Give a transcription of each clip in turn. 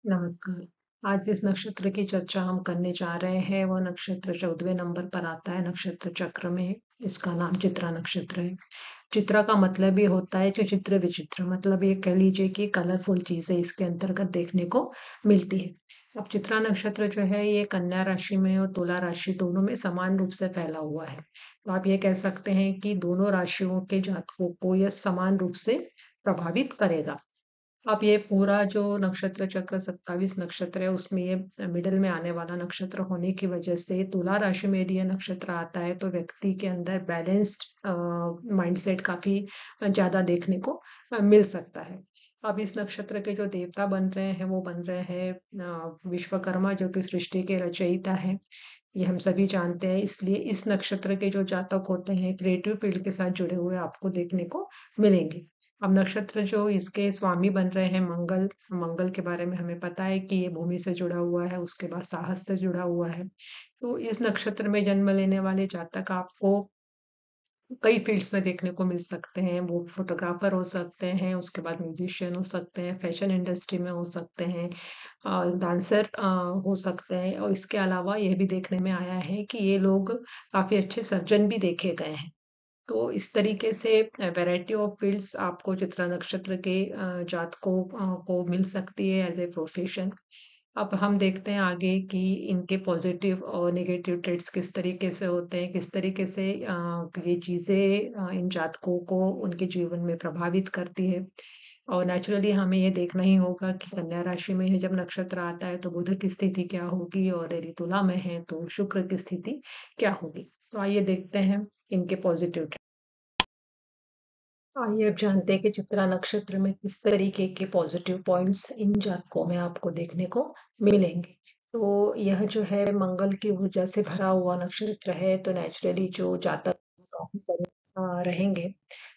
नमस्कार। आज जिस नक्षत्र की चर्चा हम करने जा रहे हैं, वह नक्षत्र 14वें नंबर पर आता है नक्षत्र चक्र में। इसका नाम चित्रा नक्षत्र है। चित्रा का मतलब ये होता है जो चित्र विचित्र, मतलब ये कह लीजिए कि कलरफुल चीजें इसके अंतर्गत देखने को मिलती है। अब चित्रा नक्षत्र जो है ये कन्या राशि में और तुला राशि दोनों में समान रूप से फैला हुआ है। तो आप ये कह सकते हैं कि दोनों राशियों के जातकों को यह समान रूप से प्रभावित करेगा। अब ये पूरा जो नक्षत्र चक्र 27 नक्षत्र है उसमें ये मिडिल में आने वाला नक्षत्र होने की वजह से तुला राशि में यदि ये नक्षत्र आता है तो व्यक्ति के अंदर बैलेंस्ड माइंडसेट काफी ज्यादा देखने को मिल सकता है। अब इस नक्षत्र के जो देवता बन रहे हैं वो बन रहे हैं विश्वकर्मा, जो कि सृष्टि के रचयिता है। ये हम सभी जानते हैं, इसलिए इस नक्षत्र के जो जातक होते हैं क्रिएटिव फील्ड के साथ जुड़े हुए आपको देखने को मिलेंगे। अब नक्षत्र जो इसके स्वामी बन रहे हैं मंगल, मंगल के बारे में हमें पता है कि ये भूमि से जुड़ा हुआ है, उसके बाद साहस से जुड़ा हुआ है। तो इस नक्षत्र में जन्म लेने वाले जातक आपको कई फील्ड्स में देखने को मिल सकते हैं। वो फोटोग्राफर हो सकते हैं, उसके बाद म्यूजिशियन हो सकते हैं, फैशन इंडस्ट्री में हो सकते हैं, डांसर हो सकते हैं, और इसके अलावा यह भी देखने में आया है कि ये लोग काफी अच्छे सर्जन भी देखे गए हैं। तो इस तरीके से वैरायटी ऑफ फील्ड्स आपको चित्रा नक्षत्र के जातकों को मिल सकती है एज ए प्रोफेशन। अब हम देखते हैं आगे कि इनके पॉजिटिव और नेगेटिव ट्रेड्स किस तरीके से होते हैं, किस तरीके से ये चीजें इन जातकों को उनके जीवन में प्रभावित करती है। और नेचुरली हमें ये देखना ही होगा कि कन्या राशि में है जब नक्षत्र आता है तो बुध की स्थिति क्या होगी, और यदि तुला में है तो शुक्र की स्थिति क्या होगी। तो आइए देखते हैं इनके पॉजिटिव। आइए अब जानते हैं कि चित्रा नक्षत्र में किस तरीके के पॉजिटिव पॉइंट्स इन जातकों में आपको देखने को मिलेंगे। तो यह जो है मंगल की ऊर्जा से भरा हुआ नक्षत्र है, तो नेचुरली जो जातक काफी रहेंगे।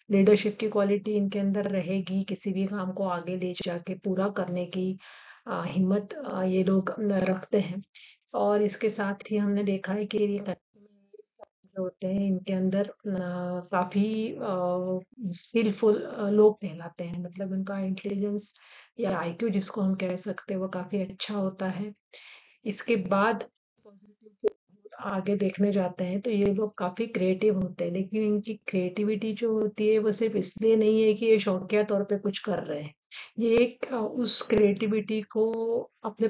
लीडरशिप की क्वालिटी इनके अंदर रहेगी, किसी भी काम को आगे ले जाके पूरा करने की हिम्मत ये लोग रखते हैं। और इसके साथ ही हमने देखा है कि ये जो होते हैं इनके अंदर काफी स्किलफुल लोग कहलाते हैं, मतलब उनका इंटेलिजेंस या आईक्यू जिसको हम कह सकते हैं वो काफी अच्छा होता है। इसके बाद आगे देखने जाते हैं तो ये लोग काफी क्रिएटिव होते हैं, लेकिन इनकी क्रिएटिविटी जो होती है वो सिर्फ इसलिए नहीं है कि ये शौकिया तौर पे कुछ कर रहे हैं। ये एक उस क्रिएटिविटी को अपने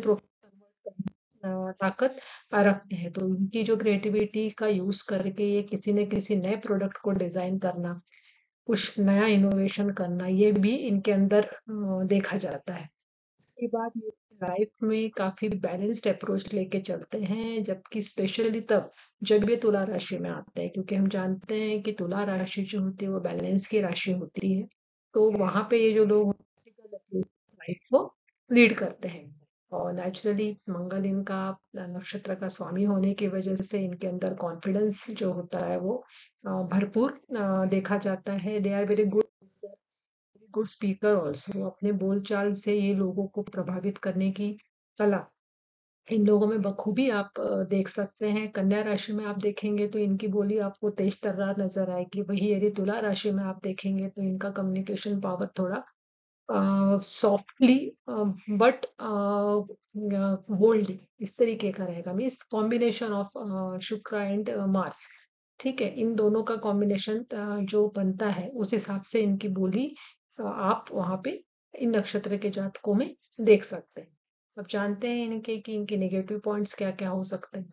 ताकत रखते हैं। तो उनकी जो क्रिएटिविटी का यूज करके ये किसी न किसी नए प्रोडक्ट को डिजाइन करना, कुछ नया इनोवेशन करना, ये भी इनके अंदर देखा जाता है। इसके बाद ये लाइफ में काफी बैलेंस्ड अप्रोच लेके चलते हैं, जबकि स्पेशली तब जब ये तुला राशि में आते हैं, क्योंकि हम जानते हैं कि तुला राशि जो होती है वो बैलेंस की राशि होती है। तो वहां पे ये जो लोग लाइफ को लीड करते हैं। और नेचुरली मंगल इनका नक्षत्र का स्वामी होने की वजह से इनके अंदर कॉन्फिडेंस जो होता है वो भरपूर देखा जाता है। They are very good speaker also. अपने बोलचाल से ये लोगों को प्रभावित करने की कला इन लोगों में बखूबी आप देख सकते हैं। कन्या राशि में आप देखेंगे तो इनकी बोली आपको तेज तर्रार नजर आएगी, वही यदि तुला राशि में आप देखेंगे तो इनका कम्युनिकेशन पावर थोड़ा सॉफ्टली बट बोल्डली इस तरीके का रहेगा। मीन्स कॉम्बिनेशन ऑफ शुक्र एंड मार्स, ठीक है, इन दोनों का कॉम्बिनेशन जो बनता है उस हिसाब से इनकी बोली आप वहां पे इन नक्षत्र के जातकों में देख सकते हैं। अब जानते हैं इनके कि इनके नेगेटिव पॉइंट्स क्या क्या हो सकते हैं।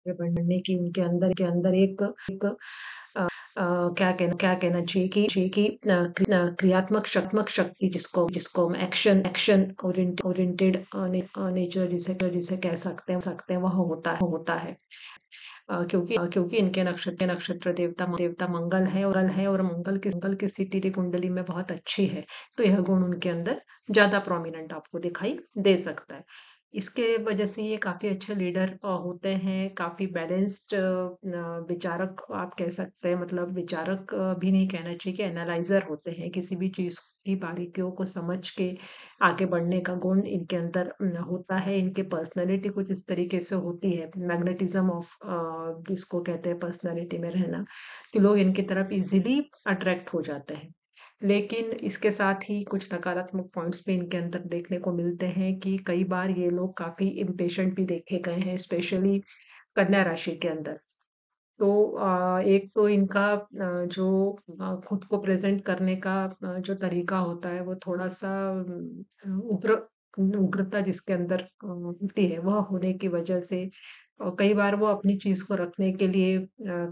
आगे बढ़ने की इनके अंदर एक क्या कहना चाहिए कि क्रियात्मक शक्ति जिसको हम एक्शन एक्शन ओरिएंटेड नेचर जिसे कह सकते हैं वह होता है। क्योंकि इनके नक्षत्र देवता मंगल है और मंगल की स्थिति यदि कुंडली में बहुत अच्छी है तो यह गुण उनके अंदर ज्यादा प्रोमिनेंट आपको दिखाई दे सकता है। इसके वजह से ये काफी अच्छे लीडर होते हैं, काफी बैलेंस्ड विचारक आप कह सकते हैं, मतलब विचारक भी नहीं कहना चाहिए कि एनालाइजर होते हैं। किसी भी चीज की बारीकियों को समझ के आगे बढ़ने का गुण इनके अंदर होता है। इनके पर्सनैलिटी कुछ इस तरीके से होती है, मैग्नेटिज्म ऑफ जिसको कहते हैं पर्सनैलिटी में रहना, कि लोग इनकी तरफ इजीली अट्रैक्ट हो जाते हैं। लेकिन इसके साथ ही कुछ नकारात्मक पॉइंट्स भी इनके अंदर देखने को मिलते हैं कि कई बार ये लोग काफ़ी इम्पेशेंट भी देखे गए हैं, स्पेशली कन्या राशि के अंदर। तो एक तो इनका जो खुद को प्रेज़ेंट करने का जो तरीका होता है वो थोड़ा-सा उग्रता जिसके अंदर होती है, वह होने की वजह से कई बार वो अपनी चीज़ को रखने के लिए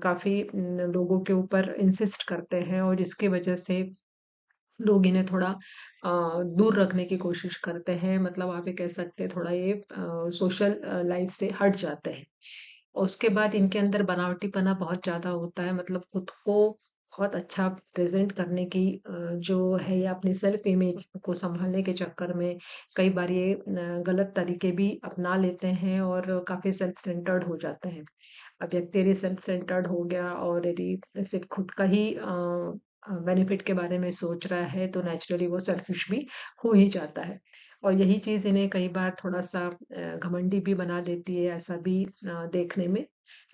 काफ़ी लोगों के ऊपर इंसिस्ट करते हैं और जिसकी वजह से लोग इन्हें थोड़ा दूर रखने की कोशिश करते हैं। मतलब आप ये कह सकते हैं थोड़ा ये सोशल लाइफ़ से हट जाते हैं। और उसके बाद इनके अंदर बनावटीपना बहुत ज़्यादा होता है, मतलब खुद को बहुत अच्छा प्रेज़ेंट करने की जो है या अपनी सेल्फ इमेज को सँभालने के चक्कर में कई बार ये गलत तरीके भी अपना लेते हैं और काफ़ी सेल्फ सेंटर्ड हो जाते हैं। अब व्यक्ति यदि सेल्फ सेंटर्ड हो गया और यदि सिर्फ़ खुद का ही बेनिफिट के बारे में सोच रहा है, तो नेचुरली वो सेल्फिश भी हो ही जाता है। और यही चीज़ इन्हें कई बार थोड़ा-सा घमंडी भी बना देती है, ऐसा भी देखने में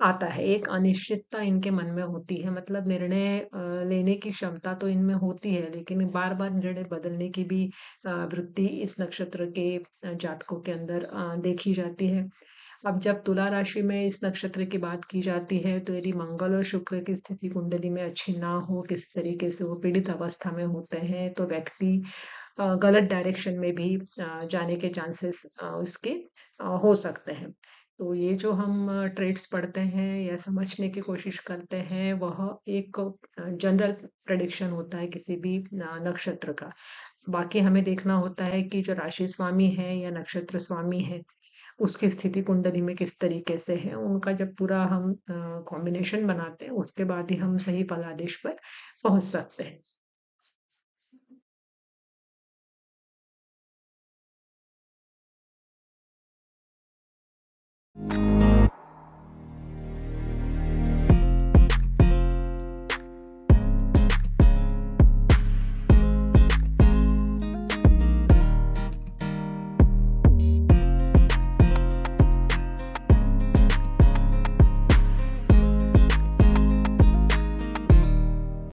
आता है। एक अनिश्चितता इनके मन में होती है, मतलब निर्णय लेने की क्षमता तो इनमें होती है, लेकिन बार-बार निर्णय बदलने की भी वृत्ति इस नक्षत्र के जातकों के अंदर देखी जाती है। अब जब तुला राशि में इस नक्षत्र की बात की जाती है, तो यदि मंगल और शुक्र की स्थिति कुंडली में अच्छी ना हो, किसी तरीके से वो पीड़ित अवस्था में होते हैं, तो व्यक्ति गलत डायरेक्शन में भी जाने के चांसेस उसके हो सकते हैं। तो ये जो हम ट्रेड्स पढ़ते हैं या समझने की कोशिश करते हैं, वह एक जनरल प्रेडिक्शन होता है किसी भी नक्षत्र का। बाकी हमें देखना होता है कि जो राशि स्वामी है या नक्षत्र स्वामी है, उसकी स्थिति कुंडली में किस तरीके से है, उनका जब पूरा हम कॉम्बिनेशन बनाते हैं, उसके बाद ही हम सही फलादेश पर पहुँच सकते हैं।